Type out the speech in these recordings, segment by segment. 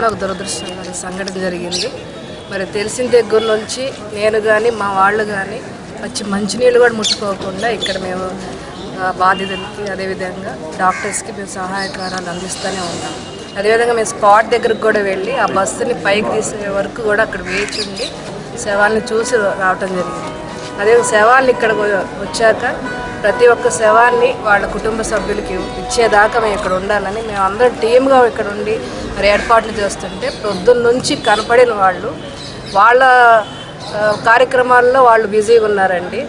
నాకు దురదృష్టకరమైన సంఘటన జరిగింది. మరి తెలిసిన దగ్గర నుంచి నేను కానీ మా వాళ్ళు కానీ వచ్చి మంచినీళ్ళు కూడా ముట్టుకోకుండా ఇక్కడ మేము బాధితులకి అదేవిధంగా డాక్టర్స్కి మేము సహాయకారాలు అందిస్తూనే ఉన్నాం. అదేవిధంగా మేము స్పాట్ దగ్గరకు కూడా వెళ్ళి ఆ బస్సుని పైకి తీసే వరకు కూడా అక్కడ వేచి ఉండి శవాన్ని చూసి రావటం జరిగింది. అదే శవాన్ని ఇక్కడ వచ్చాక ప్రతి ఒక్క శవాన్ని వాళ్ళ కుటుంబ సభ్యులకి ఇచ్చేదాకా మేము ఇక్కడ ఉండాలని మేము అందరం టీమ్గా ఇక్కడ ఉండి మరి ఏర్పాట్లు చేస్తుంటే పొద్దున్న నుంచి కనపడిన వాళ్ళు వాళ్ళ కార్యక్రమాల్లో వాళ్ళు బిజీగా ఉన్నారండి.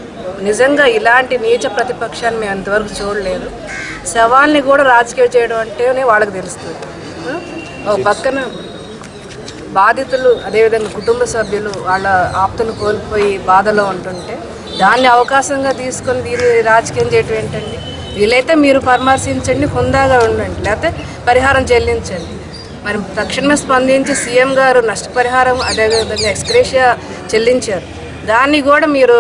నిజంగా ఇలాంటి నీచ ప్రతిపక్షాన్ని మేము ఇంతవరకు చూడలేదు. శవాల్ని కూడా రాజకీయం చేయడం అంటేనే వాళ్ళకి తెలుస్తుంది. ఒక పక్కన బాధితులు అదేవిధంగా కుటుంబ సభ్యులు వాళ్ళ ఆప్తులు కోల్పోయి బాధలో ఉంటుంటే దాన్ని అవకాశంగా తీసుకొని దీన్ని రాజకీయం చేయటం ఏంటండి? వీలైతే మీరు పరామర్శించండి, హుందాగా ఉండండి, లేకపోతే పరిహారం చెల్లించండి. మరి తక్షణమే స్పందించి సీఎం గారు నష్టపరిహారం అదేవిధంగా ఎక్స్గ్రేషియా చెల్లించారు. దాన్ని కూడా మీరు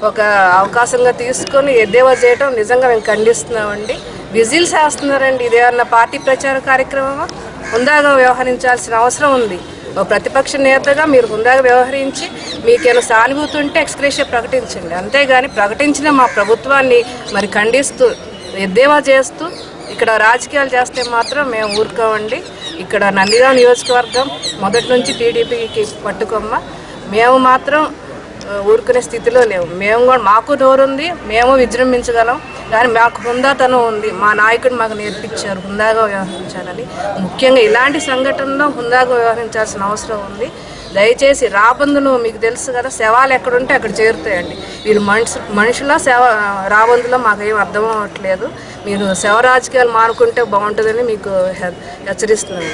ఒక అవకాశంగా తీసుకొని ఎద్దేవా చేయటం నిజంగా మేము ఖండిస్తున్నామండి. విజిల్స్ వేస్తున్నారండి. ఇదేమన్నా పార్టీ ప్రచార కార్యక్రమమా? హుందాగా వ్యవహరించాల్సిన అవసరం ఉంది. ఒక ప్రతిపక్ష నేతగా మీరు హుందాగా వ్యవహరించి మీకేమైనా సానుభూతి ఉంటే ఎక్స్గ్రేషియా ప్రకటించండి. అంతేగాని ప్రకటించిన మా ప్రభుత్వాన్ని మరి ఖండిస్తూ ఎద్దేవా చేస్తూ ఇక్కడ రాజకీయాలు చేస్తే మాత్రం మేము ఊరుకోమండి. ఇక్కడ నందిగాం నియోజకవర్గం మొదటి నుంచి టీడీపీకి పట్టుకొమ్మ. మేము మాత్రం ఊరుకునే స్థితిలో లేవు. మేము కూడా మాకు నోరుంది, మేము విజృంభించగలం. కానీ మాకు హుందాతనం ఉంది. మా నాయకుడు మాకు నేర్పించారు హుందాగా వ్యవహరించాలని. ముఖ్యంగా ఇలాంటి సంఘటనలో హుందాగా వ్యవహరించాల్సిన అవసరం ఉంది. దయచేసి రాబందులు మీకు తెలుసు కదా, శవాలు ఎక్కడుంటే అక్కడ చేరుతాయండి. వీళ్ళు మనుషుల రాబందులో మాకేం అర్థం అవ్వట్లేదు. మీరు శవ రాజకీయాలు మానుకుంటే బాగుంటుందని మీకు హెచ్చరిస్తున్నాను.